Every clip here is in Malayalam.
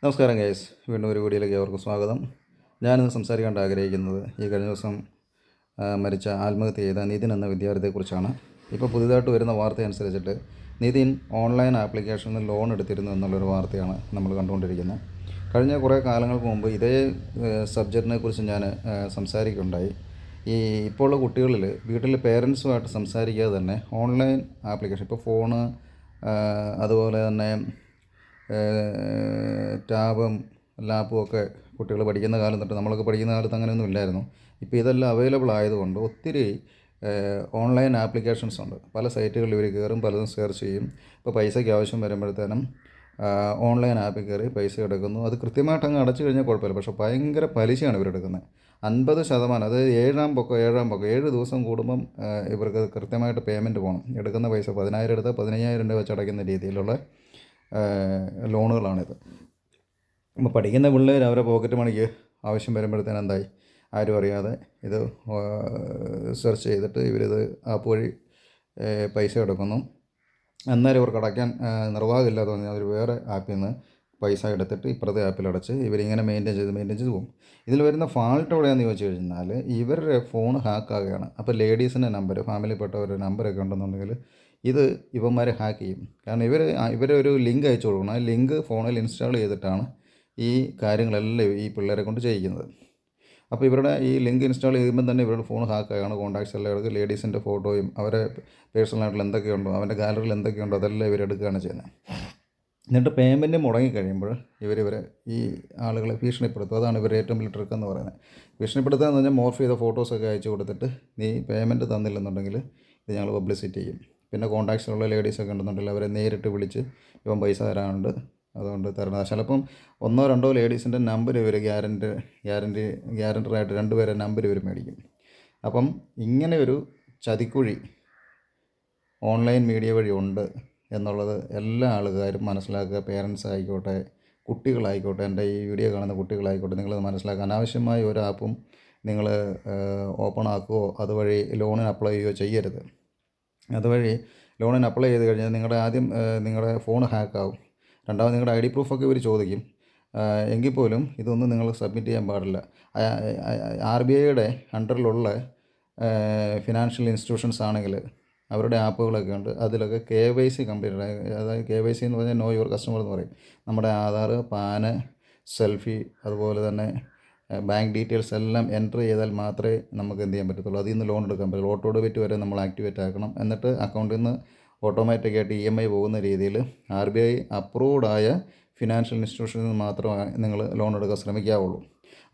നമസ്കാരം ഗൈസ്, വീണ്ടും ഒരു വീഡിയോയിലേക്ക് അവർക്ക് സ്വാഗതം. ഞാനിന്ന് സംസാരിക്കാൻ ആഗ്രഹിക്കുന്നത് ഈ കഴിഞ്ഞ ദിവസം മരിച്ച ആത്മഹത്യ ചെയ്ത നിതിൻ എന്ന വിദ്യാർത്ഥിയെക്കുറിച്ചാണ്. ഇപ്പോൾ പുതിയതായിട്ട് വരുന്ന വാർത്ത അനുസരിച്ചിട്ട് നിതിൻ ഓൺലൈൻ ആപ്ലിക്കേഷനിൽ ലോൺ എടുത്തിരുന്നു എന്നുള്ളൊരു വാർത്തയാണ് നമ്മൾ കണ്ടുകൊണ്ടിരിക്കുന്നത്. കഴിഞ്ഞ കുറേ കാലങ്ങൾക്ക് മുമ്പ് ഇതേ സബ്ജക്റ്റിനെ കുറിച്ച് ഞാൻ സംസാരിക്കുകയുണ്ടായി. ഈ ഇപ്പോൾ ഉള്ള കുട്ടികളിൽ വീട്ടിൽ പേരൻസുമായിട്ട് സംസാരിക്കാതെ തന്നെ ഓൺലൈൻ ആപ്ലിക്കേഷൻ, ഇപ്പോൾ ഫോണ്, അതുപോലെ തന്നെ ടാബും ലാപ്പും ഒക്കെ കുട്ടികൾ പഠിക്കുന്ന കാലം തൊട്ട്, നമ്മളൊക്കെ പഠിക്കുന്ന കാലത്ത് അങ്ങനെയൊന്നും ഇല്ലായിരുന്നു. ഇപ്പോൾ ഇതെല്ലാം അവൈലബിൾ ആയതുകൊണ്ട് ഒത്തിരി ഓൺലൈൻ ആപ്ലിക്കേഷൻസ് ഉണ്ട്. പല സൈറ്റുകളിൽ ഇവർ കയറും, പലതും സെർച്ച് ചെയ്യും. ഇപ്പോൾ പൈസയ്ക്ക് ആവശ്യം വരുമ്പോഴത്തേനും ഓൺലൈൻ ആപ്പിൽ കയറി പൈസ എടുക്കുന്നു. അത് കൃത്യമായിട്ട് അങ്ങ് അടച്ചു കഴിഞ്ഞാൽ കുഴപ്പമില്ല, പക്ഷേ ഭയങ്കര പലിശയാണ് ഇവരെടുക്കുന്നത്. 50%, അത് ഏഴാം പൊക്കം 7 ദിവസം കൂടുമ്പം ഇവർക്ക് കൃത്യമായിട്ട് പേയ്മെൻറ്റ് പോകണം. എടുക്കുന്ന പൈസ 10,000 എടുത്താൽ 15,000 രൂപ വെച്ച് അടയ്ക്കുന്ന രീതിയിലുള്ള ലോണുകളാണിത്. അപ്പോൾ പഠിക്കുന്ന പിള്ളേർ അവരെ പോക്കറ്റ് മണിക്ക് ആവശ്യം വരുമ്പോഴത്തേനും എന്തായി, ആരും അറിയാതെ ഇത് സെർച്ച് ചെയ്തിട്ട് ഇവരിത് ആപ്പ് വഴി പൈസ എടുക്കുന്നു. അന്നേരം ഇവർക്ക് അടയ്ക്കാൻ നിർവാഹമില്ലാതെ പറഞ്ഞാൽ അവർ വേറെ ആപ്പിൽ നിന്ന് പൈസ എടുത്തിട്ട് ഇപ്പുറത്തെ ആപ്പിലടച്ച് ഇവരിങ്ങനെ മെയിൻറ്റെയിൻ ചെയ്ത് പോകും. ഇതിൽ വരുന്ന ഫാൾട്ട് എവിടെയാണെന്ന് ചോദിച്ചു കഴിഞ്ഞാൽ ഇവരുടെ ഫോൺ ഹാക്കാകുകയാണ്. അപ്പോൾ ലേഡീസിൻ്റെ നമ്പർ, ഫാമിലിപ്പെട്ടവരുടെ നമ്പറൊക്കെ ഉണ്ടെന്നുണ്ടെങ്കിൽ ഇത് ഇവന്മാരെ ഹാക്ക് ചെയ്യും. കാരണം ഇവരൊരു ലിങ്ക് അയച്ചു കൊടുക്കണം. ആ ലിങ്ക് ഫോണിൽ ഇൻസ്റ്റാൾ ചെയ്തിട്ടാണ് ഈ കാര്യങ്ങളെല്ലാം ഈ പിള്ളേരെ കൊണ്ട് ചെയ്യിക്കുന്നത്. അപ്പോൾ ഇവരുടെ ഈ ലിങ്ക് ഇൻസ്റ്റാൾ ചെയ്യുമ്പം തന്നെ ഇവരുടെ ഫോൺ ഹാക്കായാണ്. കോൺടാക്ട്സ് എല്ലാം എടുക്കുക, ലേഡീസിൻ്റെ ഫോട്ടോയും അവരെ പേഴ്സണലായിട്ടുള്ള എന്തൊക്കെയുണ്ടോ, അവൻ്റെ ഗാലറിയിൽ എന്തൊക്കെയുണ്ടോ അതെല്ലാം ഇവരെടുക്കുകയാണ് ചെയ്യുന്നത്. എന്നിട്ട് പേയ്മെൻറ്റ് മുടങ്ങിക്കഴിയുമ്പോൾ ഇവരെ ഈ ആളുകളെ ഭീഷണിപ്പെടുത്തും. അതാണ് ഇവരുടെ ഏറ്റവും വലിയ ട്രിക്ക് എന്ന് പറയുന്നത്. ഭീഷണിപ്പെടുത്തുക എന്ന് പറഞ്ഞാൽ മോർഫ് ചെയ്ത ഫോട്ടോസൊക്കെ അയച്ചു കൊടുത്തിട്ട് നീ പേയ്മെൻറ്റ് തന്നില്ലെന്നുണ്ടെങ്കിൽ ഇത് ഞങ്ങൾ പബ്ലിസിറ്റി ചെയ്യും. പിന്നെ കോൺടാക്ട്സിലുള്ള ലേഡീസൊക്കെ ഉണ്ടെന്നുണ്ടെങ്കിൽ അവരെ നേരിട്ട് വിളിച്ച് ഇവൻ പൈസ തരാനുണ്ട്, അതുകൊണ്ട് തരണം. ചിലപ്പം 1-2 ലേഡീസിൻ്റെ നമ്പർ ഇവർ ഗ്യാരണ്ടറായിട്ട് 2 പേരെ നമ്പർ ഇവർ മേടിക്കും. അപ്പം ഇങ്ങനെ ഒരു ചതിക്കുഴി ഓൺലൈൻ മീഡിയ വഴി ഉണ്ട് എന്നുള്ളത് എല്ലാ ആൾക്കാരും മനസ്സിലാക്കുക. പേരൻസ് ആയിക്കോട്ടെ, കുട്ടികളായിക്കോട്ടെ, എൻ്റെ ഈ വീഡിയോ കാണുന്ന കുട്ടികളായിക്കോട്ടെ, നിങ്ങളത് മനസ്സിലാക്കുക. അനാവശ്യമായ ഒരു ആപ്പും നിങ്ങൾ ഓപ്പൺ ആക്കുകയോ അതുവഴി ലോണിന് അപ്ലൈ ചെയ്യുകയോ ചെയ്യരുത്. അതുവഴി ലോണിന് അപ്ലൈ ചെയ്ത് കഴിഞ്ഞാൽ നിങ്ങളുടെ ഫോൺ ഹാക്കാവും. രണ്ടാമത് നിങ്ങളുടെ ID പ്രൂഫൊക്കെ ഇവർ ചോദിക്കും. എങ്കിൽ പോലും ഇതൊന്നും നിങ്ങൾ സബ്മിറ്റ് ചെയ്യാൻ പാടില്ല. RBIയുടെ അണ്ടറിലുള്ള ഫിനാൻഷ്യൽ ഇൻസ്റ്റിറ്റ്യൂഷൻസ് ആണെങ്കിൽ അവരുടെ ആപ്പുകളൊക്കെ ഉണ്ട്. അതിലൊക്കെ KYC കംപ്ലീറ്റ്, അതായത് KYC എന്ന് പറഞ്ഞാൽ നോ യുവർ കസ്റ്റമർ എന്ന് പറയും. നമ്മുടെ ആധാർ, പാന്, സെൽഫി, അതുപോലെ തന്നെ ബാങ്ക് ഡീറ്റെയിൽസ് എല്ലാം എൻ്റർ ചെയ്താൽ മാത്രമേ നമുക്ക് എന്ത് ചെയ്യാൻ പറ്റത്തുള്ളൂ, അതിൽ നിന്ന് ലോൺ എടുക്കാൻ പറ്റുള്ളൂ. ഓട്ടോ ഡെബിറ്റ് വരെ നമ്മൾ ആക്ടിവേറ്റ് ആക്കണം. എന്നിട്ട് അക്കൗണ്ടിൽ നിന്ന് ഓട്ടോമാറ്റിക്കായിട്ട് EMI പോകുന്ന രീതിയിൽ RBI അപ്രൂവ്ഡായ ഫിനാൻഷ്യൽ ഇൻസ്റ്റിറ്റ്യൂഷനിൽ നിന്ന് മാത്രമേ നിങ്ങൾ ലോൺ എടുക്കാൻ ശ്രമിക്കാവുള്ളൂ.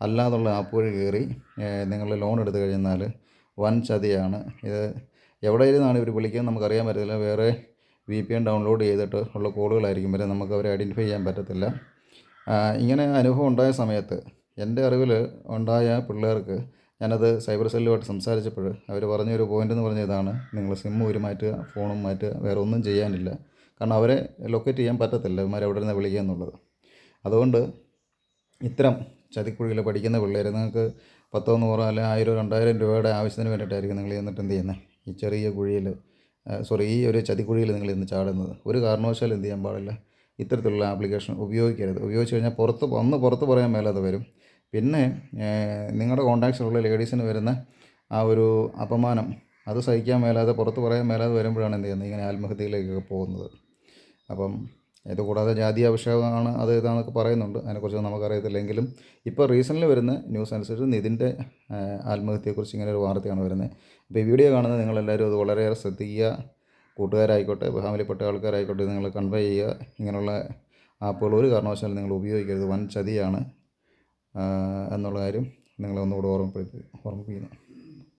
അല്ലാതുള്ള ആപ്പ് വഴി കയറി നിങ്ങൾ ലോൺ എടുത്തു കഴിഞ്ഞാൽ വൻ ചതിയാണ്. ഇത് എവിടെ ഇരുന്നാണ് ഇവർ വിളിക്കുന്നത് നമുക്കറിയാൻ പറ്റത്തില്ല. വേറെ VPN ഡൗൺലോഡ് ചെയ്തിട്ട് ഉള്ള കോളുകളായിരിക്കും വരെ, നമുക്ക് അവരെ ഐഡൻറ്റിഫൈ ചെയ്യാൻ പറ്റത്തില്ല. ഇങ്ങനെ അനുഭവം ഉണ്ടായ സമയത്ത് എൻ്റെ അറിവിൽ ഉണ്ടായ പിള്ളേർക്ക് ഞാനത് സൈബർ സെല്ലുമായിട്ട് സംസാരിച്ചപ്പോൾ അവർ പറഞ്ഞൊരു പോയിൻ്റ് എന്ന് പറഞ്ഞ ഇതാണ്: നിങ്ങൾ സിം മാറ്റുക, ഫോണും മാറ്റുക, വേറെ ഒന്നും ചെയ്യാനില്ല. കാരണം അവരെ ലൊക്കേറ്റ് ചെയ്യാൻ പറ്റത്തില്ല ഇവന്മാർ എവിടെ നിന്ന് വിളിക്കുക എന്നുള്ളത്. അതുകൊണ്ട് ഇത്തരം ചതിക്കുഴിയിൽ പഠിക്കുന്ന പിള്ളേർ, നിങ്ങൾക്ക് 10, 100 അല്ലെങ്കിൽ 1000, 2000 രൂപയുടെ ആവശ്യത്തിന് വേണ്ടിയിട്ടായിരിക്കും നിങ്ങൾ എന്നിട്ട് എന്ത് ചെയ്യുന്നത്, ഈ ചെറിയ കുഴിയിൽ ഈ ഒരു ചതിക്കുഴിയിൽ നിങ്ങൾ ഇന്ന് ചാടുന്നത്. ഒരു കാരണവശാലും എന്ത് ചെയ്യാൻ പാടില്ല, ഇത്തരത്തിലുള്ള ആപ്ലിക്കേഷൻ ഉപയോഗിക്കരുത്. ഉപയോഗിച്ച് കഴിഞ്ഞാൽ പുറത്ത് പറയാൻ മേലാതെ വരും. പിന്നെ നിങ്ങളുടെ കോൺടാക്ട്സിലുള്ള ലേഡീസിന് വരുന്ന ആ ഒരു അപമാനം, അത് സഹിക്കാൻ മേലാതെ, പുറത്ത് പറയാൻ മേലാതെ വരുമ്പോഴാണ് എന്ത് ചെയ്യുന്നത്, ഇങ്ങനെ ആത്മഹത്യയിലേക്കൊക്കെ പോകുന്നത്. അപ്പം ഇത് കൂടാതെ ജാതീയ അഭിഷേകമാണ് അത് ഇതാണെന്നൊക്കെ പറയുന്നുണ്ട്. അതിനെക്കുറിച്ച് നമുക്കറിയത്തില്ലെങ്കിലും ഇപ്പോൾ റീസെൻ്റ്ലി വരുന്ന ന്യൂസ് അനുസരിച്ച് നിതിൻ്റെ ആത്മഹത്യയെക്കുറിച്ച് ഇങ്ങനെ ഒരു വാർത്തയാണ് വരുന്നത്. അപ്പോൾ ഈ വീഡിയോ കാണുന്നത് നിങ്ങളെല്ലാവരും അത് വളരെയേറെ ശ്രദ്ധിക്കുക. കൂട്ടുകാരായിക്കോട്ടെ, ഫാമിലിപ്പെട്ട ആൾക്കാരായിക്കോട്ടെ, നിങ്ങൾ കൺവേ ചെയ്യുക. ഇങ്ങനെയുള്ള ആപ്പുകൾ ഒരു കാരണവശാലും നിങ്ങൾ ഉപയോഗിക്കരുത്. വൻ ചതിയാണ് എന്നുള്ള കാര്യം നിങ്ങളെ ഒന്നുകൂടെ ഓർമ്മിപ്പിക്കുന്നു.